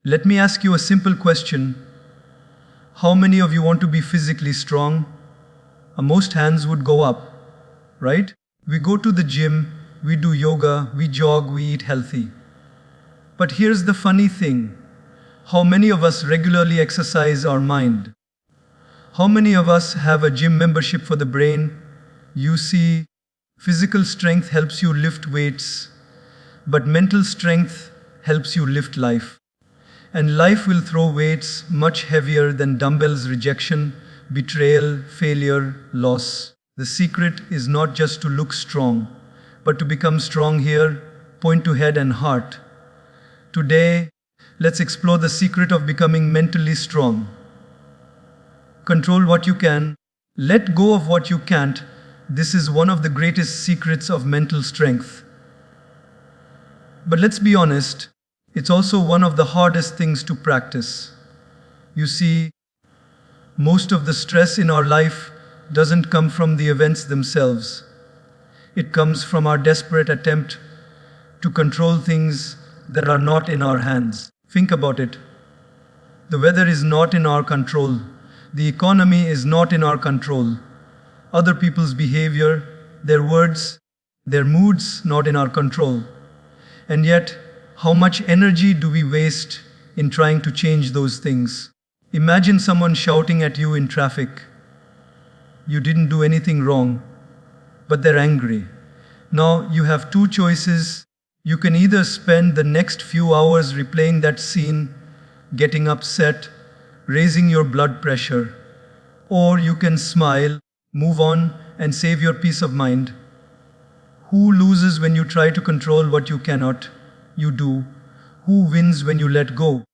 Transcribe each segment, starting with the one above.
Let me ask you a simple question. How many of you want to be physically strong? Most hands would go up, right? We go to the gym, we do yoga, we jog, we eat healthy. But here's the funny thing. How many of us regularly exercise our mind? How many of us have a gym membership for the brain? You see, physical strength helps you lift weights, but mental strength helps you lift life. And life will throw weights much heavier than dumbbells, rejection, betrayal, failure, loss. The secret is not just to look strong, but to become strong here, point to head and heart. Today, let's explore the secret of becoming mentally strong. Control what you can, let go of what you can't. This is one of the greatest secrets of mental strength. But let's be honest, it's also one of the hardest things to practice. You see, most of the stress in our life doesn't come from the events themselves. It comes from our desperate attempt to control things that are not in our hands. Think about it. The weather is not in our control. The economy is not in our control. Other people's behavior, their words, their moods, not in our control. And yet, how much energy do we waste in trying to change those things? Imagine someone shouting at you in traffic. You didn't do anything wrong, but they're angry. Now you have two choices. You can either spend the next few hours replaying that scene, getting upset, raising your blood pressure, or you can smile, move on, and save your peace of mind. Who loses when you try to control what you cannot? You do. Who wins when you let go?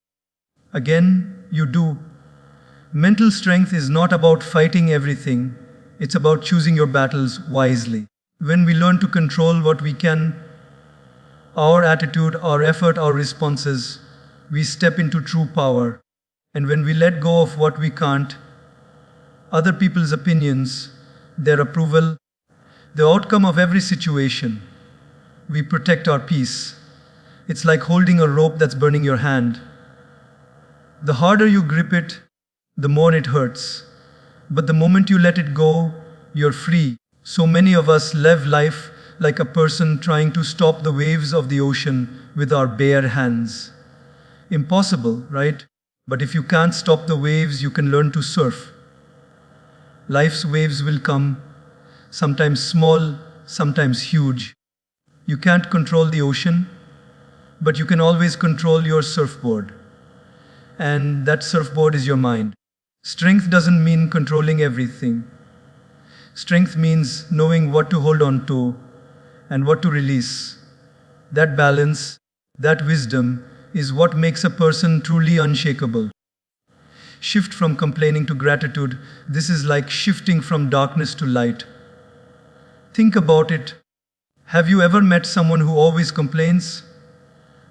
Again, you do. Mental strength is not about fighting everything. It's about choosing your battles wisely. When we learn to control what we can, our attitude, our effort, our responses, we step into true power. And when we let go of what we can't, other people's opinions, their approval, the outcome of every situation, we protect our peace. It's like holding a rope that's burning your hand. The harder you grip it, the more it hurts. But the moment you let it go, you're free. So many of us live life like a person trying to stop the waves of the ocean with our bare hands. Impossible, right? But if you can't stop the waves, you can learn to surf. Life's waves will come, sometimes small, sometimes huge. You can't control the ocean, but you can always control your surfboard. And that surfboard is your mind. Strength doesn't mean controlling everything. Strength means knowing what to hold on to and what to release. That balance, that wisdom, is what makes a person truly unshakable. Shift from complaining to gratitude. This is like shifting from darkness to light. Think about it. Have you ever met someone who always complains?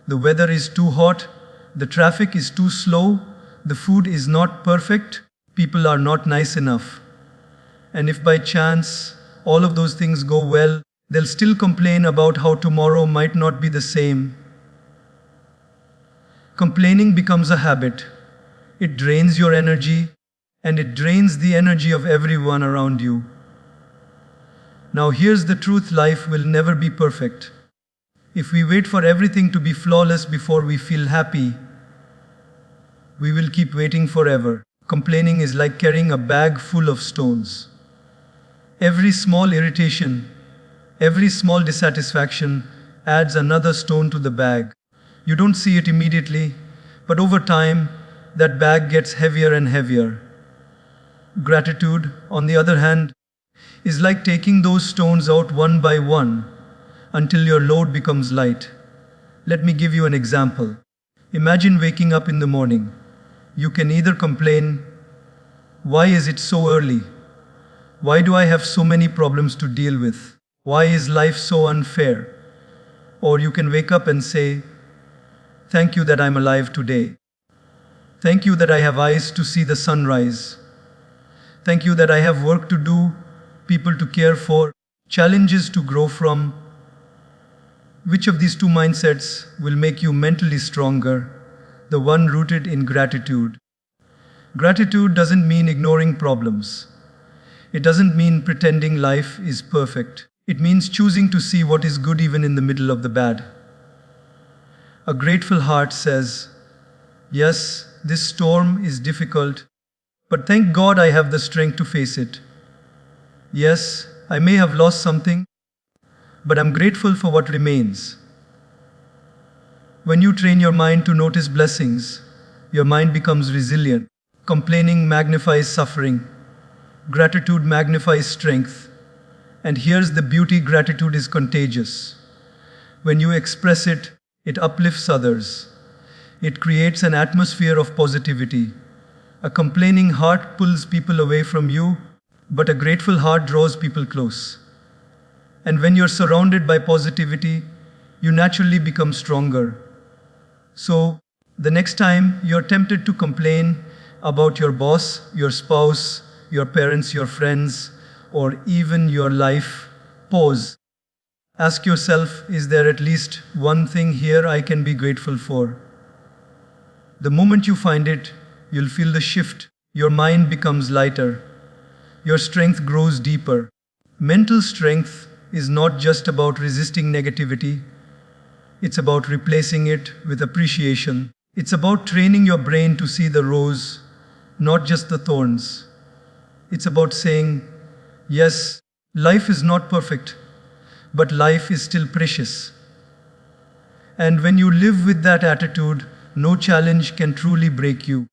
The weather is too hot, the traffic is too slow, the food is not perfect, people are not nice enough. And if by chance all of those things go well, they'll still complain about how tomorrow might not be the same. Complaining becomes a habit. It drains your energy, and it drains the energy of everyone around you. Now here's the truth: life will never be perfect. If we wait for everything to be flawless before we feel happy, we will keep waiting forever. Complaining is like carrying a bag full of stones. Every small irritation, every small dissatisfaction adds another stone to the bag. You don't see it immediately, but over time, that bag gets heavier and heavier. Gratitude, on the other hand, is like taking those stones out one by one until your load becomes light. Let me give you an example. Imagine waking up in the morning. You can either complain, "Why is it so early? Why do I have so many problems to deal with? Why is life so unfair?" Or you can wake up and say, "Thank you that I'm alive today. Thank you that I have eyes to see the sunrise. Thank you that I have work to do, people to care for, challenges to grow from." Which of these two mindsets will make you mentally stronger? the one rooted in gratitude. Gratitude doesn't mean ignoring problems. It doesn't mean pretending life is perfect. It means choosing to see what is good even in the middle of the bad. A grateful heart says, yes, this storm is difficult, but thank God I have the strength to face it. Yes, I may have lost something, but I'm grateful for what remains. When you train your mind to notice blessings, your mind becomes resilient. Complaining magnifies suffering. Gratitude magnifies strength. And here's the beauty: gratitude is contagious. When you express it, it uplifts others. It creates an atmosphere of positivity. A complaining heart pulls people away from you, but a grateful heart draws people close. And when you're surrounded by positivity, you naturally become stronger. So, the next time you're tempted to complain about your boss, your spouse, your parents, your friends, or even your life, pause. Ask yourself, is there at least one thing here I can be grateful for? The moment you find it, you'll feel the shift. Your mind becomes lighter. Your strength grows deeper. Mental strength is not just about resisting negativity. It's about replacing it with appreciation. It's about training your brain to see the rose, not just the thorns. It's about saying, yes, life is not perfect, but life is still precious. And when you live with that attitude, no challenge can truly break you.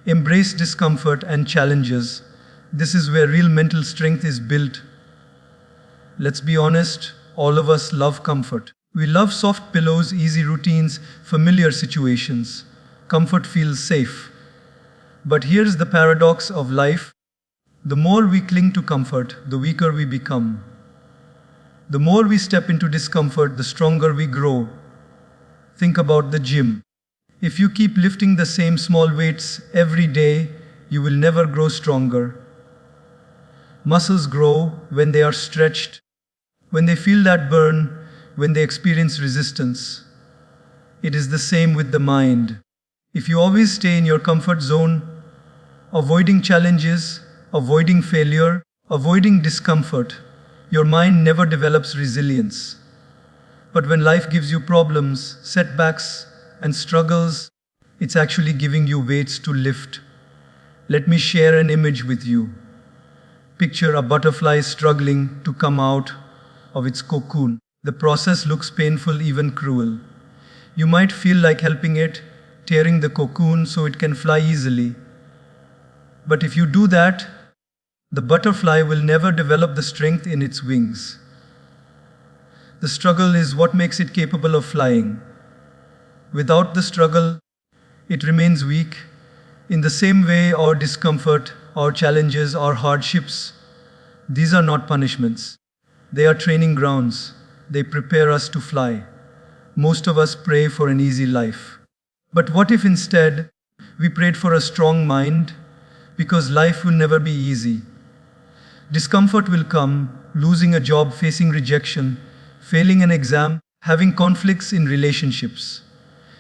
Embrace discomfort and challenges. This is where real mental strength is built. Let's be honest, all of us love comfort. We love soft pillows, easy routines, familiar situations. Comfort feels safe. But here's the paradox of life. The more we cling to comfort, the weaker we become. The more we step into discomfort, the stronger we grow. Think about the gym. If you keep lifting the same small weights every day, you will never grow stronger. Muscles grow when they are stretched, when they feel that burn, when they experience resistance. It is the same with the mind. If you always stay in your comfort zone, avoiding challenges, avoiding failure, avoiding discomfort, your mind never develops resilience. But when life gives you problems, setbacks, and struggles, it's actually giving you weights to lift. Let me share an image with you. Picture a butterfly struggling to come out of its cocoon. The process looks painful, even cruel. You might feel like helping it, tearing the cocoon so it can fly easily. But if you do that, the butterfly will never develop the strength in its wings. The struggle is what makes it capable of flying. Without the struggle, it remains weak. In the same way, our discomfort, our challenges, our hardships, these are not punishments. They are training grounds. They prepare us to fly. Most of us pray for an easy life. But what if instead we prayed for a strong mind? Because life will never be easy. Discomfort will come: losing a job, facing rejection, failing an exam, having conflicts in relationships.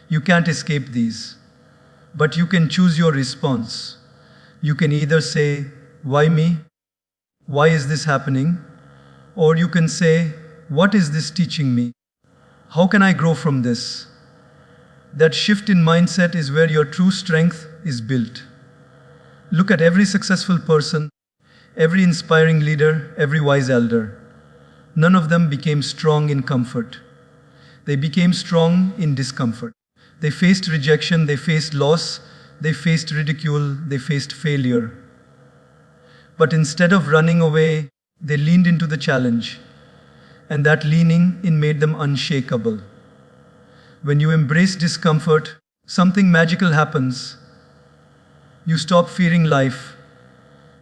You can't escape these. But you can choose your response. You can either say, why me? Why is this happening? Or you can say, what is this teaching me? How can I grow from this? That shift in mindset is where your true strength is built. Look at every successful person, every inspiring leader, every wise elder. None of them became strong in comfort. They became strong in discomfort. They faced rejection, they faced loss, they faced ridicule, they faced failure. But instead of running away, they leaned into the challenge. And that leaning in made them unshakable. When you embrace discomfort, something magical happens. You stop fearing life.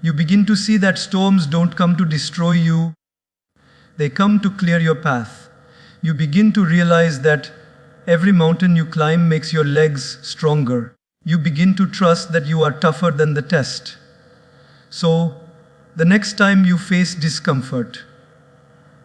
You begin to see that storms don't come to destroy you. They come to clear your path. You begin to realize that every mountain you climb makes your legs stronger. You begin to trust that you are tougher than the test. So, the next time you face discomfort,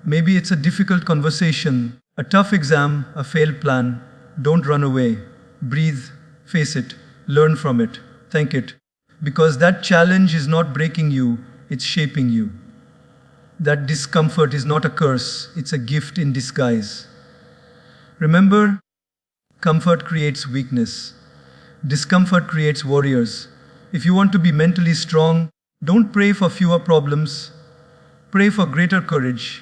maybe it's a difficult conversation, a tough exam, a failed plan, don't run away. Breathe, Face it, learn from it, thank it. Because that challenge is not breaking you, it's shaping you. That discomfort is not a curse, it's a gift in disguise. Remember, comfort creates weakness. Discomfort creates warriors. If you want to be mentally strong, don't pray for fewer problems. Pray for greater courage.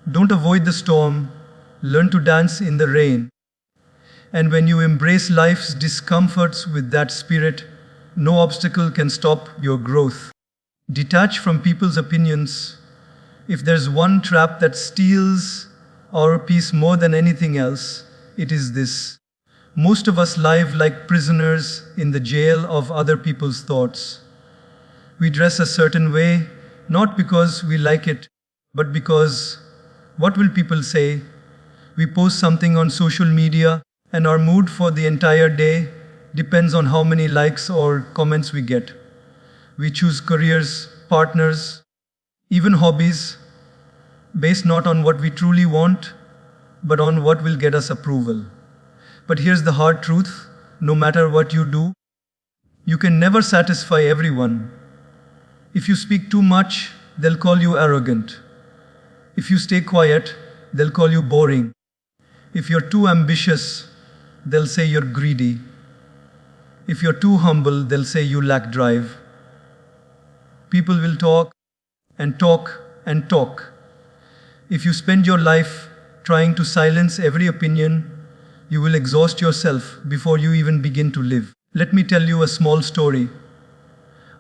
Don't avoid the storm. Learn to dance in the rain. And when you embrace life's discomforts with that spirit, no obstacle can stop your growth. Detach from people's opinions. If there's one trap that steals our peace more than anything else, it is this. Most of us live like prisoners in the jail of other people's thoughts. We dress a certain way, not because we like it, but because what will people say? We post something on social media, and our mood for the entire day depends on how many likes or comments we get. We choose careers, partners, even hobbies, based not on what we truly want, but on what will get us approval. But here's the hard truth, no matter what you do, you can never satisfy everyone. If you speak too much, they'll call you arrogant. If you stay quiet, they'll call you boring. If you're too ambitious, they'll say you're greedy. If you're too humble, they'll say you lack drive. People will talk and talk and talk. If you spend your life trying to silence every opinion, you will exhaust yourself before you even begin to live. Let me tell you a small story.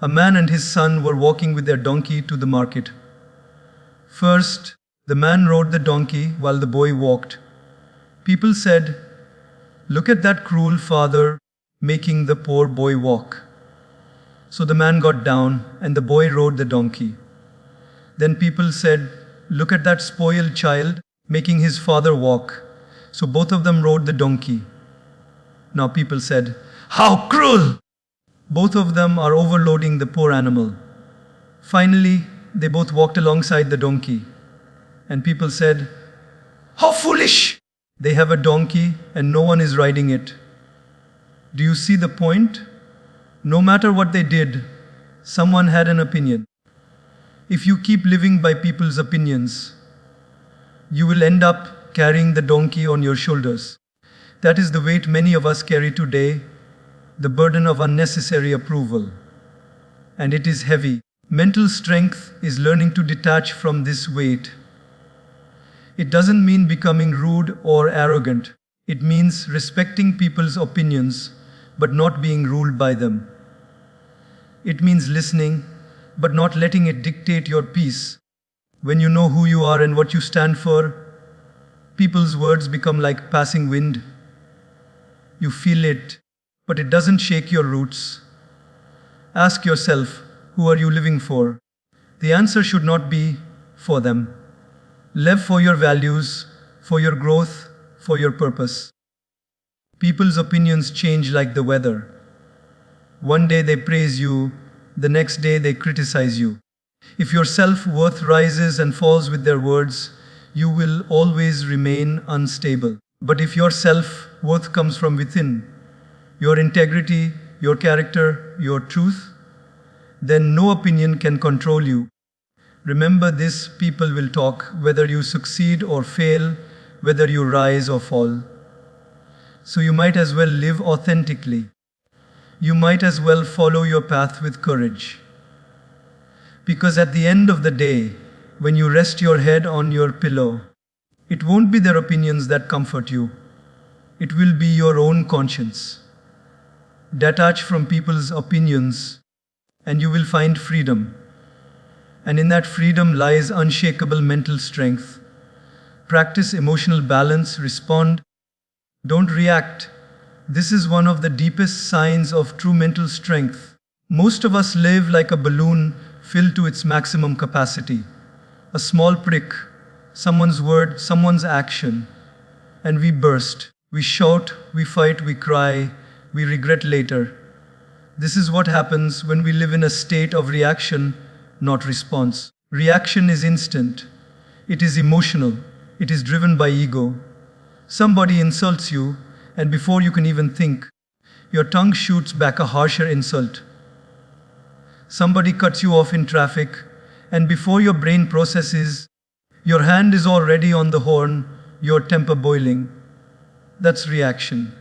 A man and his son were walking with their donkey to the market. First, the man rode the donkey while the boy walked. People said, "Look at that cruel father making the poor boy walk." So the man got down and the boy rode the donkey. Then people said, "Look at that spoiled child making his father walk." So both of them rode the donkey. Now people said, "How cruel!" Both of them are overloading the poor animal. Finally, they both walked alongside the donkey. And people said, "How foolish! They have a donkey and no one is riding it." Do you see the point? No matter what they did, someone had an opinion. If you keep living by people's opinions, you will end up carrying the donkey on your shoulders. That is the weight many of us carry today, the burden of unnecessary approval. And it is heavy. Mental strength is learning to detach from this weight. It doesn't mean becoming rude or arrogant. It means respecting people's opinions, but not being ruled by them. It means listening, but not letting it dictate your peace. When you know who you are and what you stand for, people's words become like passing wind. You feel it, but it doesn't shake your roots. Ask yourself, who are you living for? The answer should not be for them. Live for your values, for your growth, for your purpose. People's opinions change like the weather. One day they praise you, the next day they criticize you. If your self-worth rises and falls with their words, you will always remain unstable. But if your self-worth comes from within, your integrity, your character, your truth, then no opinion can control you. Remember this, people will talk, whether you succeed or fail, whether you rise or fall. So you might as well live authentically. You might as well follow your path with courage. Because at the end of the day, when you rest your head on your pillow, it won't be their opinions that comfort you. It will be your own conscience. Detach from people's opinions, and you will find freedom. And in that freedom lies unshakable mental strength. Practice emotional balance, respond. Don't react. This is one of the deepest signs of true mental strength. Most of us live like a balloon filled to its maximum capacity. A small prick, someone's word, someone's action, and we burst. We shout, we fight, we cry, we regret later. This is what happens when we live in a state of reaction, not response. Reaction is instant. It is emotional. It is driven by ego. Somebody insults you, and before you can even think, Your tongue shoots back a harsher insult. Somebody cuts you off in traffic, and before your brain processes, your hand is already on the horn, your temper boiling. That's reaction.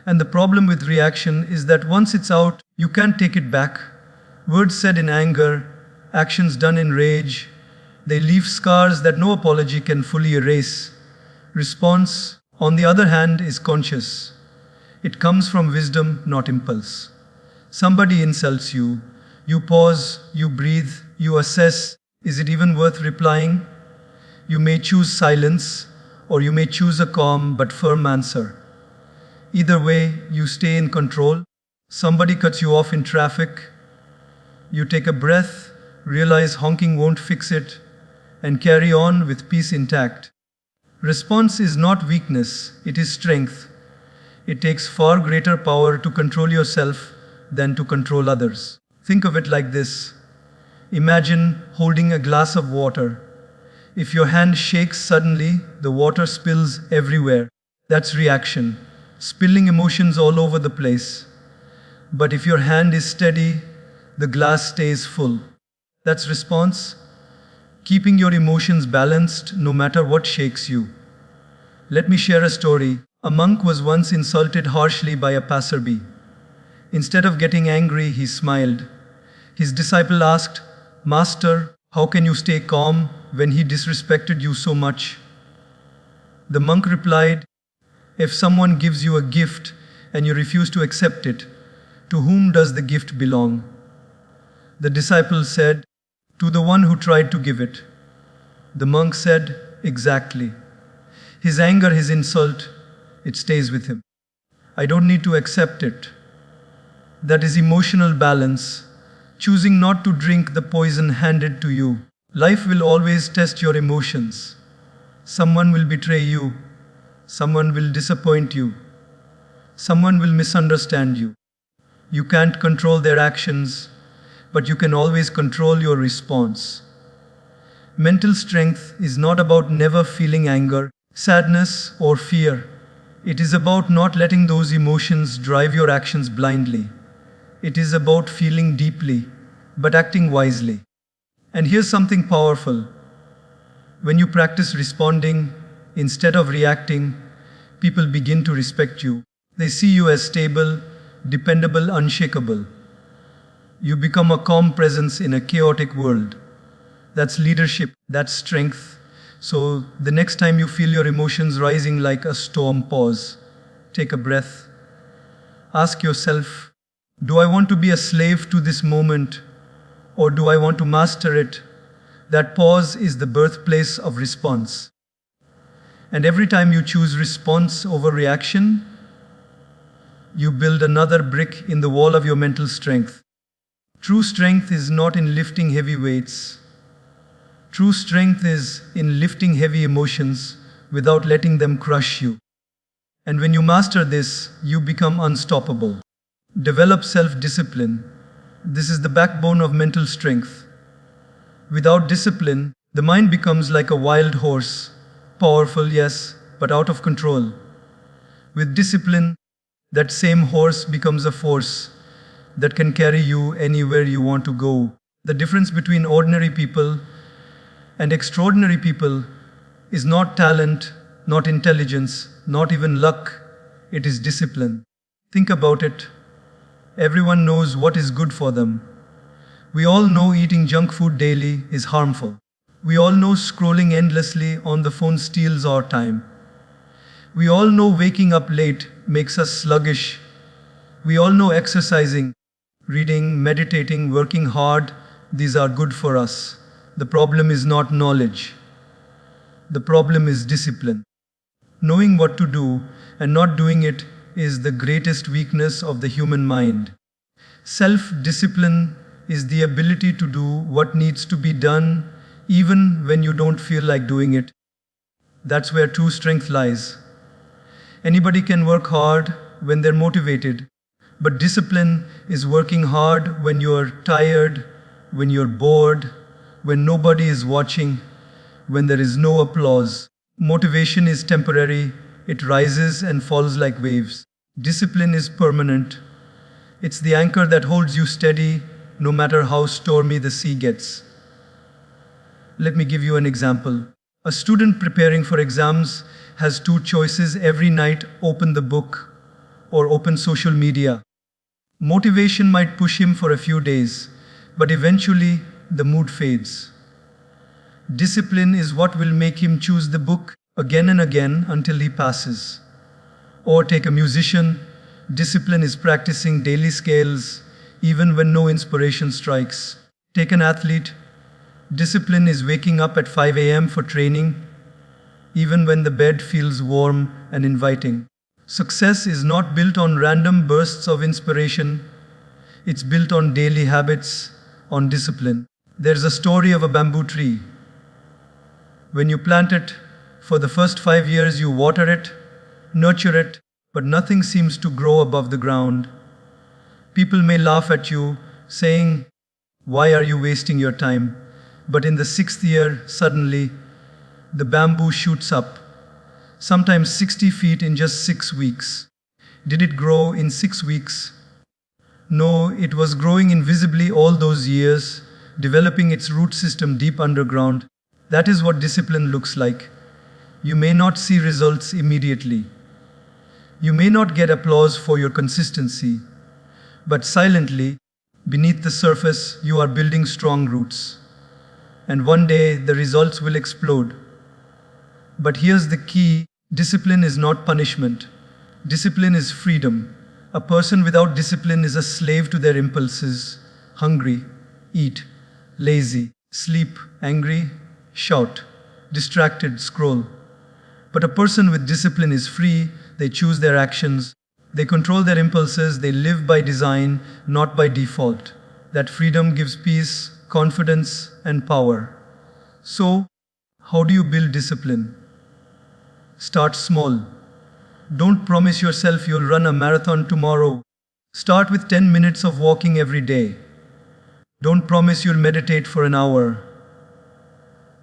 And the problem with reaction is that once it's out, you can't take it back. Words said in anger, actions done in rage, they leave scars that no apology can fully erase. Response, on the other hand, is conscious. It comes from wisdom, not impulse. Somebody insults you. You pause, you breathe, you assess, is it even worth replying? You may choose silence, or you may choose a calm but firm answer. Either way, you stay in control. Somebody cuts you off in traffic. You take a breath, realize honking won't fix it, and carry on with peace intact. Response is not weakness, it is strength. It takes far greater power to control yourself than to control others. Think of it like this. Imagine holding a glass of water. If your hand shakes suddenly, the water spills everywhere. That's reaction, spilling emotions all over the place. But if your hand is steady, the glass stays full. That's response, keeping your emotions balanced no matter what shakes you. Let me share a story. A monk was once insulted harshly by a passerby. Instead of getting angry, he smiled. His disciple asked, "Master, how can you stay calm when he disrespected you so much?" The monk replied, "If someone gives you a gift and you refuse to accept it, to whom does the gift belong?" The disciple said, "To the one who tried to give it." The monk said, "Exactly. His anger, his insult, it stays with him. I don't need to accept it." That is emotional balance, choosing not to drink the poison handed to you. Life will always test your emotions. Someone will betray you. Someone will disappoint you. Someone will misunderstand you. You can't control their actions, but you can always control your response. Mental strength is not about never feeling anger, sadness, or fear. It is about not letting those emotions drive your actions blindly. It is about feeling deeply, but acting wisely. And here's something powerful. When you practice responding instead of reacting, people begin to respect you. They see you as stable, dependable, unshakable. You become a calm presence in a chaotic world. That's leadership, that's strength. So the next time you feel your emotions rising like a storm, pause. Take a breath. Ask yourself, do I want to be a slave to this moment, or do I want to master it? That pause is the birthplace of response. And every time you choose response over reaction, you build another brick in the wall of your mental strength. True strength is not in lifting heavy weights. True strength is in lifting heavy emotions without letting them crush you. And when you master this, you become unstoppable. Develop self-discipline. This is the backbone of mental strength. Without discipline, the mind becomes like a wild horse. Powerful, yes, but out of control. With discipline, that same horse becomes a force that can carry you anywhere you want to go. The difference between ordinary people and extraordinary people is not talent, not intelligence, not even luck. It is discipline. Think about it. Everyone knows what is good for them. We all know eating junk food daily is harmful. We all know scrolling endlessly on the phone steals our time. We all know waking up late makes us sluggish. We all know exercising, reading, meditating, working hard, these are good for us. The problem is not knowledge. The problem is discipline. Knowing what to do and not doing it is the greatest weakness of the human mind. Self-discipline is the ability to do what needs to be done even when you don't feel like doing it. That's where true strength lies. Anybody can work hard when they're motivated, but discipline is working hard when you're tired, when you're bored, when nobody is watching, when there is no applause. Motivation is temporary, it rises and falls like waves. Discipline is permanent. It's the anchor that holds you steady no matter how stormy the sea gets. Let me give you an example. A student preparing for exams has two choices every night: open the book or open social media. Motivation might push him for a few days, but eventually the mood fades. Discipline is what will make him choose the book again and again until he passes. Or take a musician, discipline is practicing daily scales even when no inspiration strikes. Take an athlete, discipline is waking up at 5 a.m. for training even when the bed feels warm and inviting. Success is not built on random bursts of inspiration, it's built on daily habits, on discipline. There's a story of a bamboo tree. When you plant it, for the first 5 years you water it, nurture it, but nothing seems to grow above the ground. People may laugh at you, saying, "Why are you wasting your time?" But in the 6th year, suddenly, the bamboo shoots up, sometimes 60 feet in just 6 weeks. Did it grow in 6 weeks? No, it was growing invisibly all those years, developing its root system deep underground. That is what discipline looks like. You may not see results immediately. You may not get applause for your consistency, but silently, beneath the surface, you are building strong roots. And one day, the results will explode. But here's the key: discipline is not punishment. Discipline is freedom. A person without discipline is a slave to their impulses: hungry, eat; lazy, sleep; angry, shout; distracted, scroll. But a person with discipline is free. They choose their actions. They control their impulses. They live by design, not by default. That freedom gives peace, confidence, and power. So, how do you build discipline? Start small. Don't promise yourself you'll run a marathon tomorrow. Start with 10 minutes of walking every day. Don't promise you'll meditate for an hour.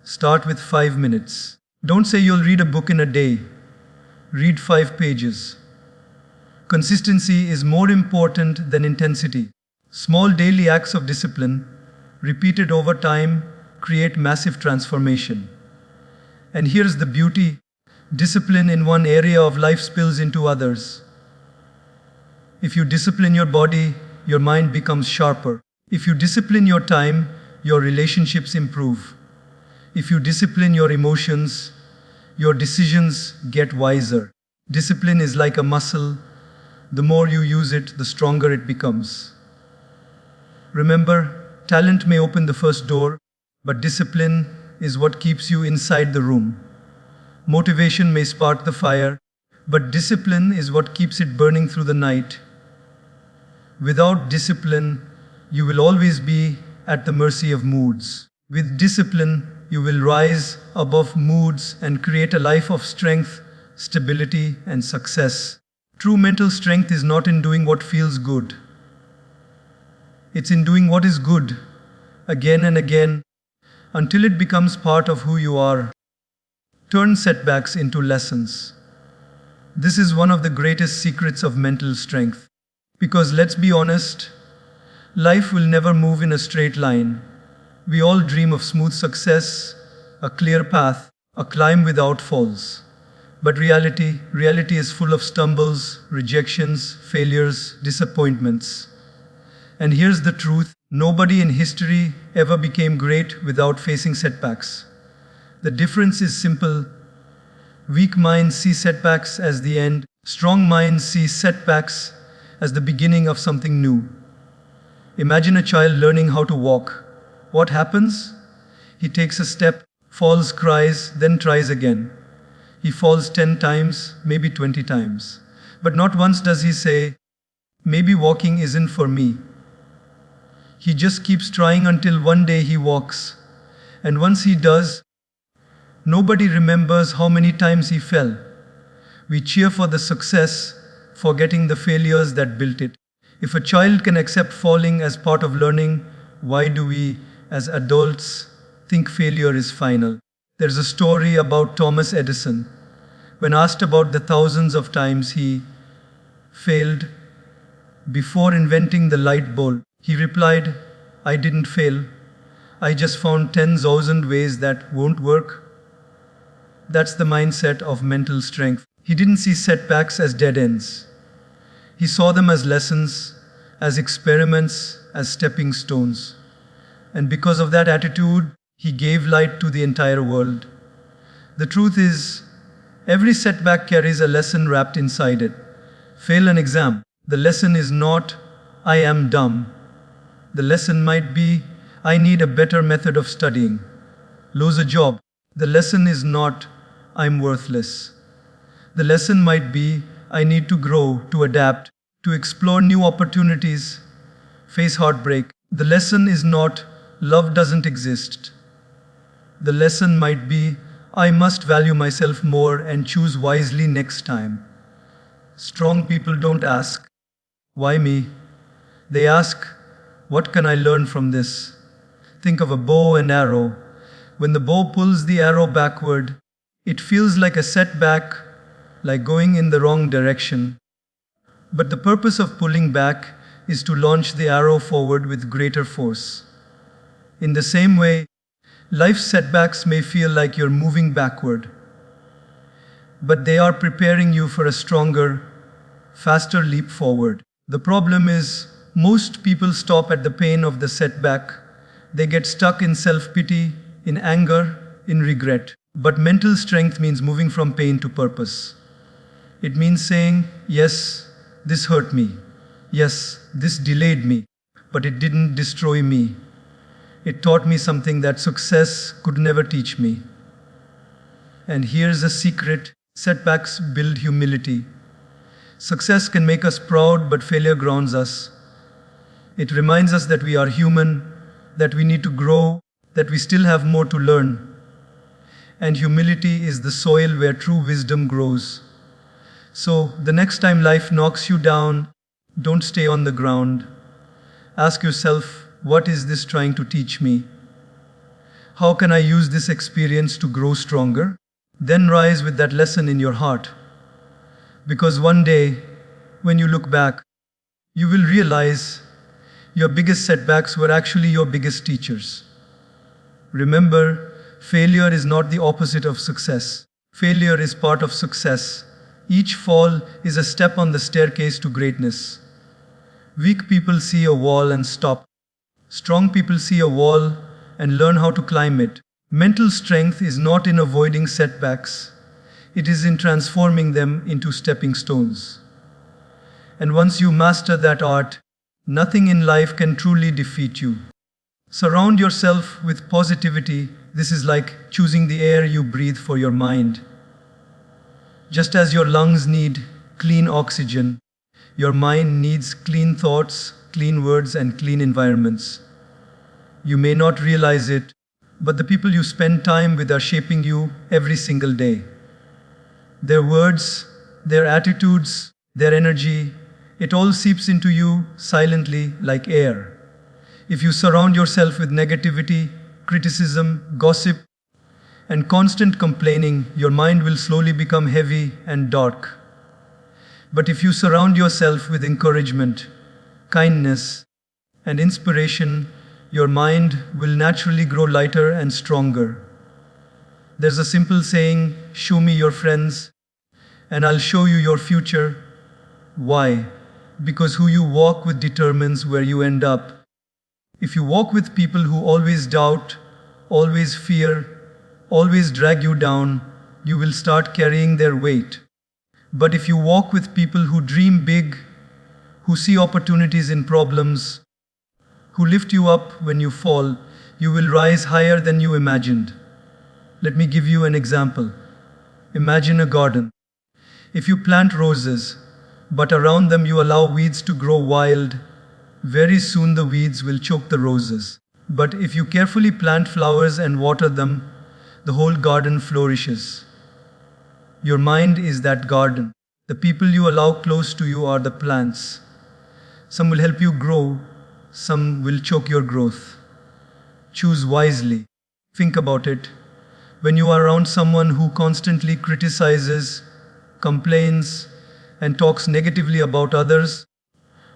Start with 5 minutes. Don't say you'll read a book in a day. Read 5 pages. Consistency is more important than intensity. Small daily acts of discipline, repeated over time, create massive transformation. And here's the beauty: discipline in one area of life spills into others. If you discipline your body, your mind becomes sharper. If you discipline your time, your relationships improve. If you discipline your emotions, your decisions get wiser. Discipline is like a muscle. The more you use it, the stronger it becomes. Remember, talent may open the first door, but discipline is what keeps you inside the room. Motivation may spark the fire, but discipline is what keeps it burning through the night. Without discipline, you will always be at the mercy of moods. With discipline, you will rise above moods and create a life of strength, stability, and success. True mental strength is not in doing what feels good. It's in doing what is good, again and again, until it becomes part of who you are. Turn setbacks into lessons. This is one of the greatest secrets of mental strength. Because let's be honest, life will never move in a straight line. We all dream of smooth success, a clear path, a climb without falls. But reality is full of stumbles, rejections, failures, disappointments. And here's the truth: nobody in history ever became great without facing setbacks. The difference is simple. Weak minds see setbacks as the end. Strong minds see setbacks as the beginning of something new. Imagine a child learning how to walk. What happens? He takes a step, falls, cries, then tries again. He falls 10 times, maybe 20 times. But not once does he say, "Maybe walking isn't for me." He just keeps trying until one day he walks. And once he does, nobody remembers how many times he fell. We cheer for the success, forgetting the failures that built it. If a child can accept falling as part of learning, why do we, as adults, think failure is final? There's a story about Thomas Edison. When asked about the thousands of times he failed before inventing the light bulb? He replied, I didn't fail. I just found 10,000 ways that won't work. That's the mindset of mental strength. He didn't see setbacks as dead ends. He saw them as lessons, as experiments, as stepping stones. And because of that attitude, he gave light to the entire world. The truth is, every setback carries a lesson wrapped inside it. Fail an exam. The lesson is not, I am dumb. The lesson might be, I need a better method of studying. Lose a job. The lesson is not, I'm worthless. The lesson might be, I need to grow, to adapt, to explore new opportunities, face heartbreak. The lesson is not, love doesn't exist. The lesson might be, I must value myself more and choose wisely next time. Strong people don't ask, why me? They ask, what can I learn from this? Think of a bow and arrow. When the bow pulls the arrow backward, it feels like a setback, like going in the wrong direction. But the purpose of pulling back is to launch the arrow forward with greater force. In the same way, life's setbacks may feel like you're moving backward, but they are preparing you for a stronger, faster leap forward. The problem is, most people stop at the pain of the setback. They get stuck in self-pity, in anger, in regret. But mental strength means moving from pain to purpose. It means saying, yes, this hurt me. Yes, this delayed me, but it didn't destroy me. It taught me something that success could never teach me. And here's a secret: setbacks build humility. Success can make us proud, but failure grounds us. It reminds us that we are human, that we need to grow, that we still have more to learn. And humility is the soil where true wisdom grows. So, the next time life knocks you down, don't stay on the ground. Ask yourself, what is this trying to teach me? How can I use this experience to grow stronger? Then rise with that lesson in your heart. Because one day, when you look back, you will realize your biggest setbacks were actually your biggest teachers. Remember, failure is not the opposite of success. Failure is part of success. Each fall is a step on the staircase to greatness. Weak people see a wall and stop. Strong people see a wall and learn how to climb it. Mental strength is not in avoiding setbacks. It is in transforming them into stepping stones. And once you master that art, nothing in life can truly defeat you. Surround yourself with positivity. This is like choosing the air you breathe for your mind. Just as your lungs need clean oxygen, your mind needs clean thoughts, clean words, and clean environments. You may not realize it, but the people you spend time with are shaping you every single day. Their words, their attitudes, their energy, it all seeps into you silently like air. If you surround yourself with negativity, criticism, gossip, and constant complaining, your mind will slowly become heavy and dark. But if you surround yourself with encouragement, kindness, and inspiration, your mind will naturally grow lighter and stronger. There's a simple saying, show me your friends, and I'll show you your future. Why? Because who you walk with determines where you end up. If you walk with people who always doubt, always fear, always drag you down, you will start carrying their weight. But if you walk with people who dream big, who see opportunities in problems, who lift you up when you fall, you will rise higher than you imagined. Let me give you an example. Imagine a garden. If you plant roses, but around them you allow weeds to grow wild, very soon the weeds will choke the roses. But if you carefully plant flowers and water them, the whole garden flourishes. Your mind is that garden. The people you allow close to you are the plants. Some will help you grow, some will choke your growth. Choose wisely. Think about it. When you are around someone who constantly criticizes, complains, and talks negatively about others,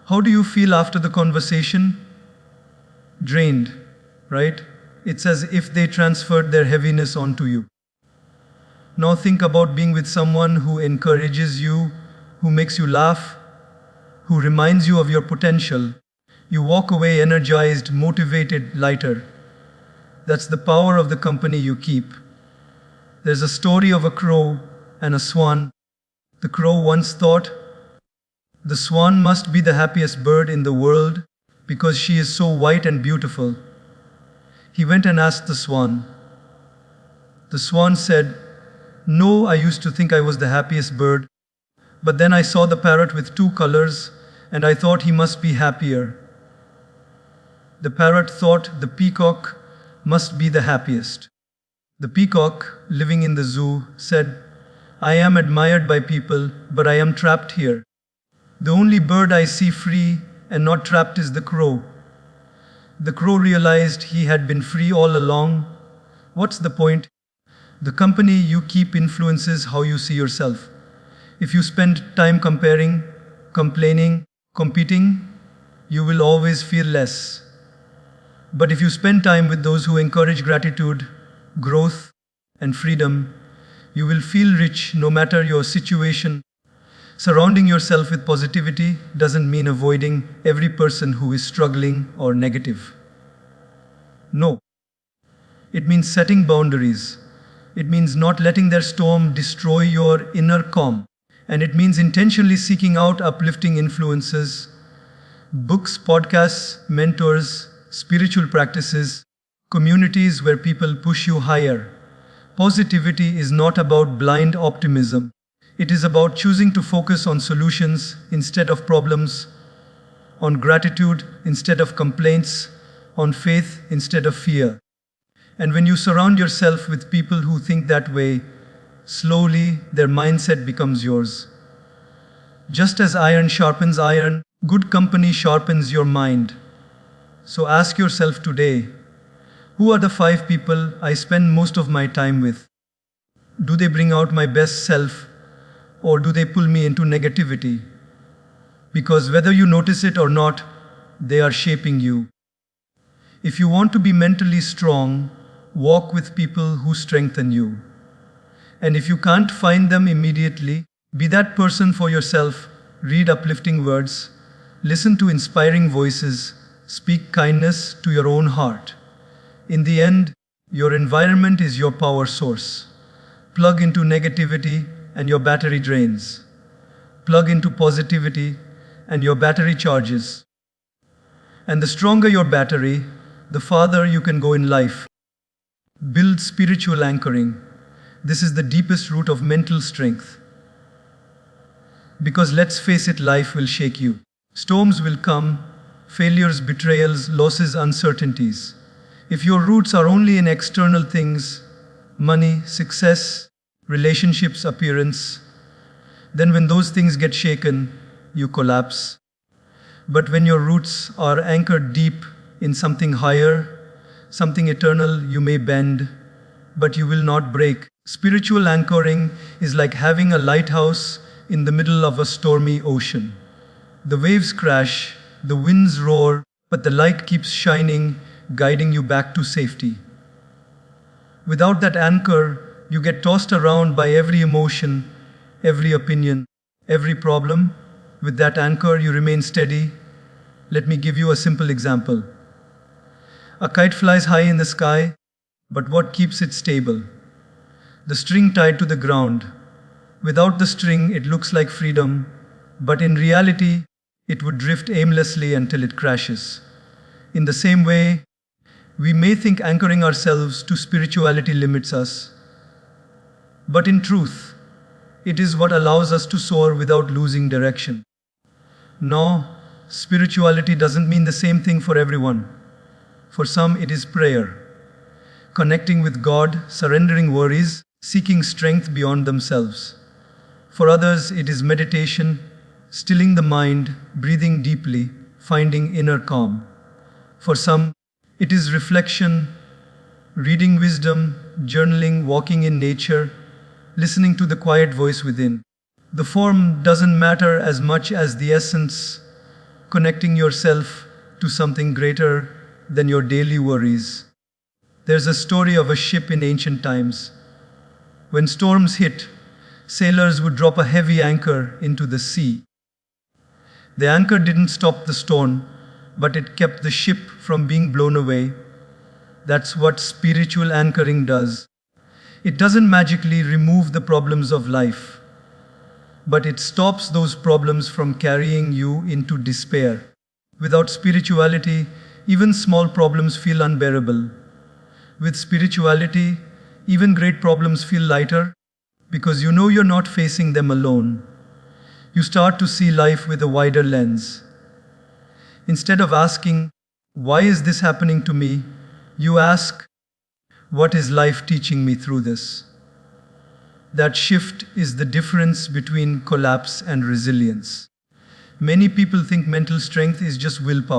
how do you feel after the conversation? Drained, right? It's as if they transferred their heaviness onto you. Now think about being with someone who encourages you, who makes you laugh, who reminds you of your potential. You walk away energized, motivated, lighter. That's the power of the company you keep. There's a story of a crow and a swan. The crow once thought, the swan must be the happiest bird in the world because she is so white and beautiful. He went and asked the swan. The swan said, no, I used to think I was the happiest bird, but then I saw the parrot with two colors and I thought he must be happier. The parrot thought the peacock must be the happiest. The peacock, living in the zoo, said, I am admired by people, but I am trapped here. The only bird I see free and not trapped is the crow. The crow realized he had been free all along. What's the point? The company you keep influences how you see yourself. If you spend time comparing, complaining, competing, you will always feel less. But if you spend time with those who encourage gratitude, growth, and freedom, you will feel rich no matter your situation. Surrounding yourself with positivity doesn't mean avoiding every person who is struggling or negative. No. It means setting boundaries. It means not letting their storm destroy your inner calm. And it means intentionally seeking out uplifting influences, books, podcasts, mentors, spiritual practices, communities where people push you higher. Positivity is not about blind optimism. It is about choosing to focus on solutions instead of problems, on gratitude instead of complaints, on faith instead of fear. And when you surround yourself with people who think that way, slowly their mindset becomes yours. Just as iron sharpens iron, good company sharpens your mind. So ask yourself today, who are the 5 people I spend most of my time with? Do they bring out my best self, or do they pull me into negativity? Because whether you notice it or not, they are shaping you. If you want to be mentally strong, walk with people who strengthen you. And if you can't find them immediately, be that person for yourself. Read uplifting words, listen to inspiring voices, speak kindness to your own heart. In the end, your environment is your power source. Plug into negativity and your battery drains. Plug into positivity and your battery charges. And the stronger your battery, the farther you can go in life. Build spiritual anchoring. This is the deepest root of mental strength. Because let's face it, life will shake you. Storms will come, failures, betrayals, losses, uncertainties. If your roots are only in external things, money, success, relationships, appearance, then when those things get shaken, you collapse. But when your roots are anchored deep in something higher, something eternal, you may bend, but you will not break. Spiritual anchoring is like having a lighthouse in the middle of a stormy ocean. The waves crash, the winds roar, but the light keeps shining, guiding you back to safety. Without that anchor, you get tossed around by every emotion, every opinion, every problem. With that anchor, you remain steady. Let me give you a simple example. A kite flies high in the sky, but what keeps it stable? The string tied to the ground. Without the string, it looks like freedom, but in reality, it would drift aimlessly until it crashes. In the same way, we may think anchoring ourselves to spirituality limits us, but in truth, it is what allows us to soar without losing direction. No, spirituality doesn't mean the same thing for everyone. For some, it is prayer, connecting with God, surrendering worries, seeking strength beyond themselves. For others, it is meditation, stilling the mind, breathing deeply, finding inner calm. For some, it is reflection, reading wisdom, journaling, walking in nature, listening to the quiet voice within. The form doesn't matter as much as the essence, connecting yourself to something greater than your daily worries. There's a story of a ship in ancient times. When storms hit, sailors would drop a heavy anchor into the sea. The anchor didn't stop the storm, but it kept the ship from being blown away. That's what spiritual anchoring does. It doesn't magically remove the problems of life, but it stops those problems from carrying you into despair. Without spirituality, even small problems feel unbearable. With spirituality, even great problems feel lighter because you know you're not facing them alone. You start to see life with a wider lens. Instead of asking, "Why is this happening to me?" you ask, "What is life teaching me through this?" That shift is the difference between collapse and resilience. Many people think mental strength is just willpower.